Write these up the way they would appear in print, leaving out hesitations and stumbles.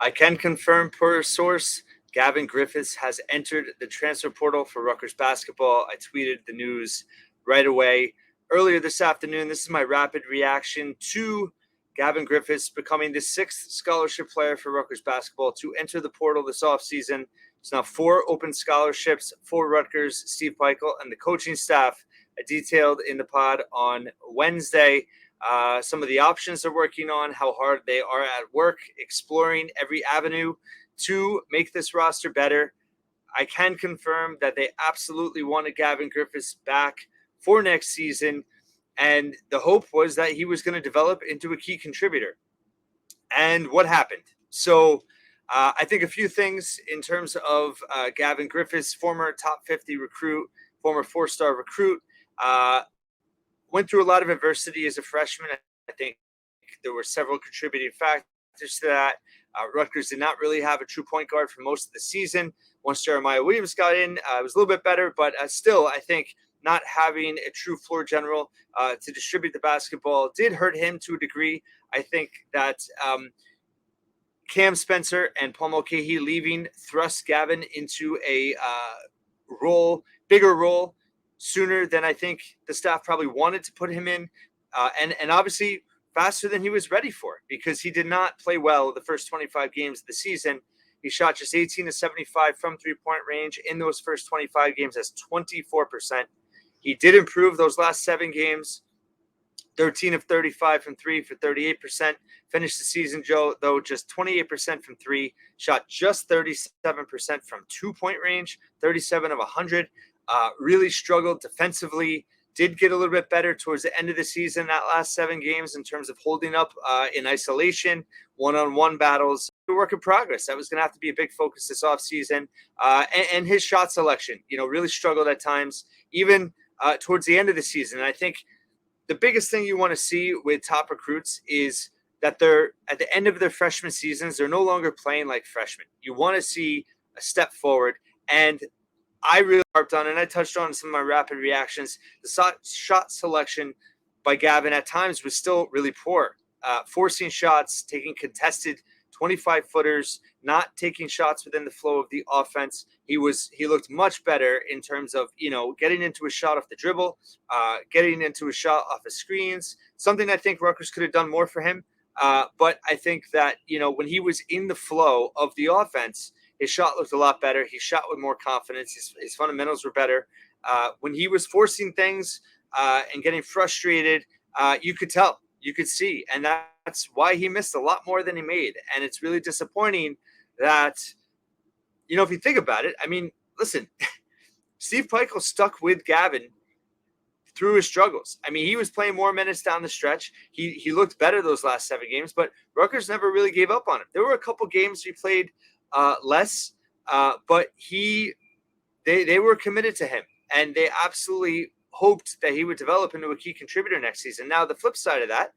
I can confirm per source, Gavin Griffiths has entered the transfer portal for Rutgers basketball. I tweeted the news right away earlier this afternoon. This is my rapid reaction to Gavin Griffiths becoming the sixth scholarship player for Rutgers basketball to enter the portal this offseason. There's now 4 open scholarships for Rutgers, Steve Peichel, and the coaching staff. I detailed in the pod on Wednesday some of the options they're working on, how hard they are at work, exploring every avenue to make this roster better. I can confirm that they absolutely wanted Gavin Griffiths back for next season, and the hope was that he was going to develop into a key contributor. And what happened? So I think a few things in terms of Gavin Griffiths, former top 50 recruit, former 4-star recruit, went through a lot of adversity as a freshman. I think there were several contributing factors to that. Rutgers did not really have a true point guard for most of the season. Once Jeremiah Williams got in, it was a little bit better, but still, I think not having a true floor general to distribute the basketball did hurt him to a degree. I think that Cam Spencer and Paul Mulcahy leaving thrust Gavin into a bigger role, sooner than I think the staff probably wanted to put him in, and obviously faster than he was ready for, because he did not play well the first 25 games of the season. He shot just 18 to 75 from three-point range in those first 25 games. That's 24%. He did improve those last 7 games, 13 of 35 from 3 for 38%. Finished the season, Joe, though, just 28% from 3. Shot just 37% from 2-point range, 37 of 100. Really struggled defensively. Did get a little bit better towards the end of the season, that last 7 games, in terms of holding up in isolation, one-on-one battles. A work in progress. That was going to have to be a big focus this offseason. And his shot selection, really struggled at times, even towards the end of the season. And I think the biggest thing you want to see with top recruits is that they're at the end of their freshman seasons, they're no longer playing like freshmen. You want to see a step forward. And I really harped on, and I touched on some of my rapid reactions, the shot selection by Gavin at times was still really poor. Forcing shots, taking contested 25-footers, not taking shots within the flow of the offense. He looked much better in terms of, getting into a shot off the dribble, getting into a shot off of screens, something I think Rutgers could have done more for him. But I think that, when he was in the flow of the offense, his shot looked a lot better. He shot with more confidence. His fundamentals were better. When he was forcing things and getting frustrated, you could tell. You could see. And that's why he missed a lot more than he made. And it's really disappointing that, if you think about it, listen, Steve Peichel stuck with Gavin through his struggles. he was playing more minutes down the stretch. He looked better those last 7 games, but Rutgers never really gave up on him. There were a couple games he played less, but they were committed to him, and they absolutely hoped that he would develop into a key contributor next season. Now, the flip side of that,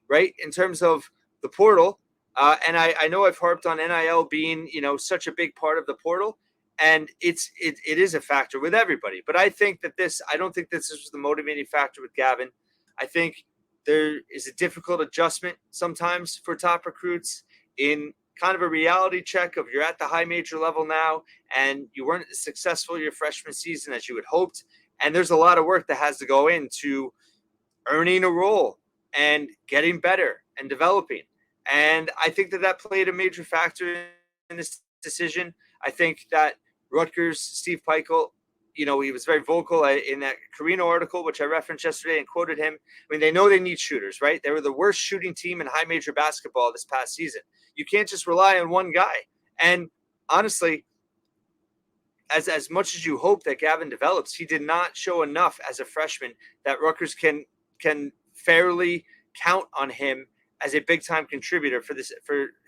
right, in terms of the portal, and I know I've harped on NIL being, such a big part of the portal, and it is a factor with everybody. But I think that I don't think this was the motivating factor with Gavin. I think there is a difficult adjustment sometimes for top recruits in kind of a reality check of you're at the high major level now and you weren't as successful your freshman season as you had hoped. And there's a lot of work that has to go into earning a role and getting better and developing. And I think that played a major factor in this decision. I think that Rutgers, Steve Peichel, he was very vocal in that Carino article, which I referenced yesterday and quoted him. They know they need shooters, right? They were the worst shooting team in high major basketball this past season. You can't just rely on one guy. And honestly, as much as you hope that Gavin develops, he did not show enough as a freshman that Rutgers can fairly count on him as a big-time contributor for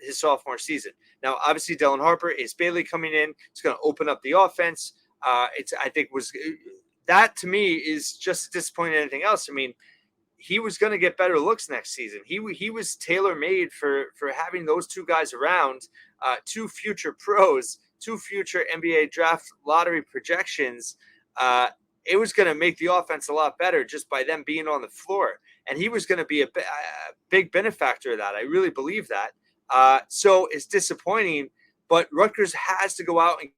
his sophomore season. Now, obviously, Dylan Harper, Ace Bailey coming in. It's going to open up the offense. That to me is just as disappointing as anything else. He was going to get better looks next season. He was tailor-made for having those 2 guys around, 2 future pros, 2 future NBA draft lottery projections. It was going to make the offense a lot better just by them being on the floor. And he was going to be a big benefactor of that. I really believe that. So it's disappointing, but Rutgers has to go out and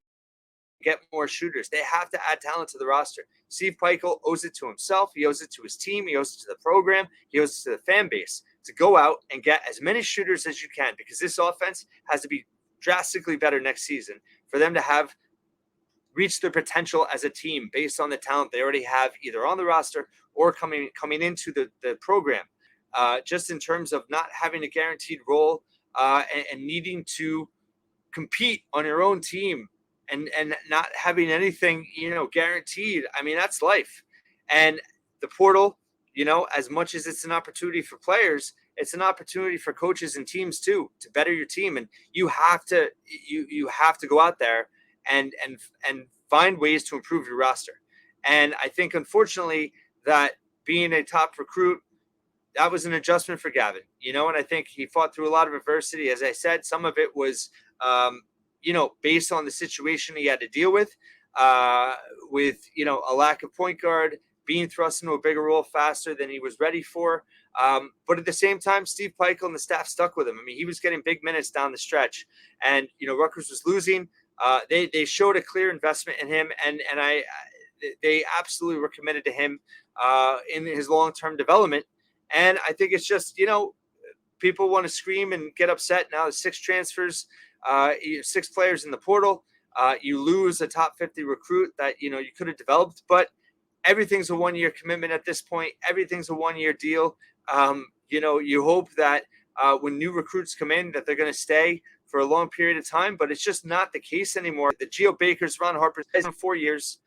get more shooters. They have to add talent to the roster. Steve Peichel owes it to himself. He owes it to his team. He owes it to the program. He owes it to the fan base to go out and get as many shooters as you can, because this offense has to be drastically better next season for them to have reached their potential as a team based on the talent they already have either on the roster or coming into the program. Just in terms of not having a guaranteed role and needing to compete on your own team and not having anything guaranteed. I mean, that's life. And the portal, as much as it's an opportunity for players, it's an opportunity for coaches and teams too to better your team. And you have to go out there and find ways to improve your roster. And I think, unfortunately, that being a top recruit, that was an adjustment for Gavin, and I think he fought through a lot of adversity. As I said, some of it was, based on the situation he had to deal with a lack of point guard, being thrust into a bigger role faster than he was ready for. But at the same time, Steve Peichel and the staff stuck with him. I mean, he was getting big minutes down the stretch, and Rutgers was losing. They showed a clear investment in him, and they absolutely were committed to him in his long-term development. And I think it's just, people want to scream and get upset. Now there's 6 transfers, 6 players in the portal. You lose a top 50 recruit that, you could have developed, but everything's a 1-year commitment at this point. Everything's a 1-year deal. You hope that when new recruits come in that they're going to stay for a long period of time, but it's just not the case anymore. The Geo Bakers, Ron Harper, in 4 years.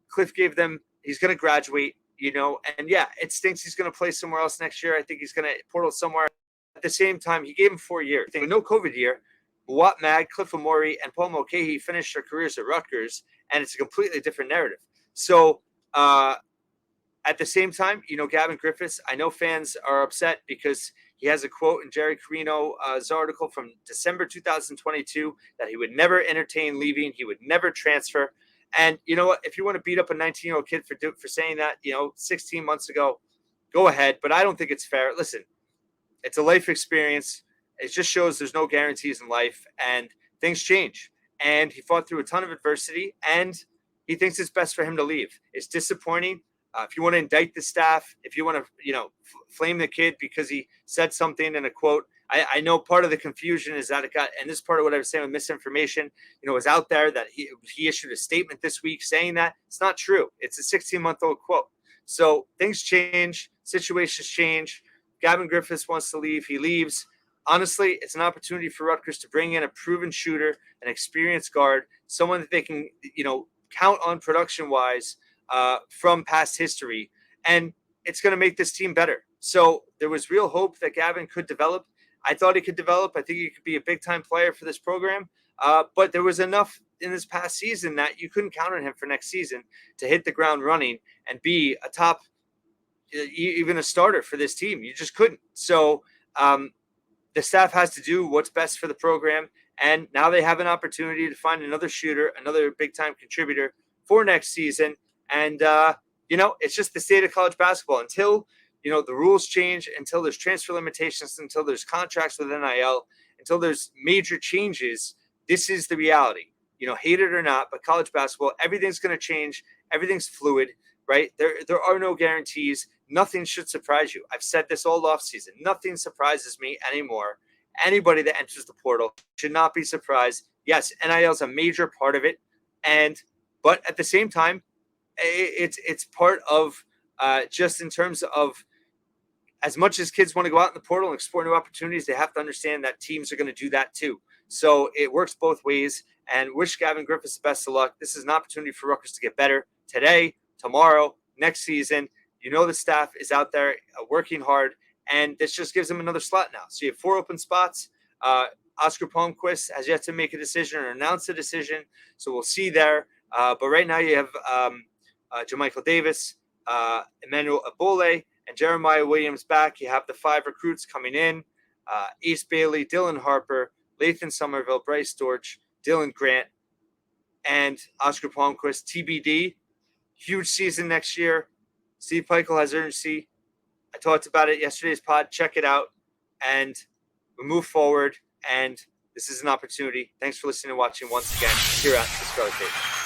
Cliff gave them, he's going to graduate. And yeah, it stinks he's going to play somewhere else next year. I think he's going to portal somewhere. At the same time, he gave him 4 years. No COVID year. Watt Mag, Cliff Amori, and Paul Mulcahy finished their careers at Rutgers, and it's a completely different narrative. So at the same time, Gavin Griffiths, I know fans are upset because he has a quote in Jerry Carino's article from December 2022 that he would never entertain leaving. He would never transfer. And you know what? If you want to beat up a 19-year-old kid for saying that, 16 months ago, go ahead. But I don't think it's fair. Listen, it's a life experience. It just shows there's no guarantees in life, and things change. And he fought through a ton of adversity, and he thinks it's best for him to leave. It's disappointing. If you want to indict the staff, if you want to, flame the kid because he said something in a quote, I know part of the confusion is that it got, and this is part of what I was saying with misinformation, was out there that he issued a statement this week saying that. It's not true. It's a 16-month-old quote. So things change, situations change. Gavin Griffiths wants to leave. He leaves. Honestly, it's an opportunity for Rutgers to bring in a proven shooter, an experienced guard, someone that they can, count on production-wise from past history. And it's going to make this team better. So there was real hope that Gavin could develop. I thought he could develop. I think he could be a big-time player for this program. But there was enough in this past season that you couldn't count on him for next season to hit the ground running and be a top, even a starter for this team. You just couldn't. So the staff has to do what's best for the program. And now they have an opportunity to find another shooter, another big-time contributor for next season. And, it's just the state of college basketball. Until the rules change, until there's transfer limitations, until there's contracts with NIL, until there's major changes, this is the reality. Hate it or not, but college basketball, everything's going to change. Everything's fluid, right? There are no guarantees. Nothing should surprise you. I've said this all offseason. Nothing surprises me anymore. Anybody that enters the portal should not be surprised. Yes, NIL is a major part of it, but at the same time, it's part of just in terms of, as much as kids want to go out in the portal and explore new opportunities, they have to understand that teams are going to do that too. So it works both ways, and wish Gavin Griffiths the best of luck. This is an opportunity for Rutgers to get better today, tomorrow, next season. The staff is out there working hard, and this just gives them another slot now. So you have 4 open spots. Oscar Palmquist has yet to make a decision or announce a decision, so we'll see there. But right now you have JaMychal Davis, Emmanuel Abole, and Jeremiah Williams back. You have the 5 recruits coming in: Ace Bailey, Dylan Harper, Lathan Somerville, Bryce Dortch, Dylan Grant, and Oscar Palmquist. TBD. Huge season next year. Steve Peichel has urgency. I talked about it yesterday's pod. Check it out. And we move forward. and this is an opportunity. Thanks for listening and watching once again here at the Scarlet Tape.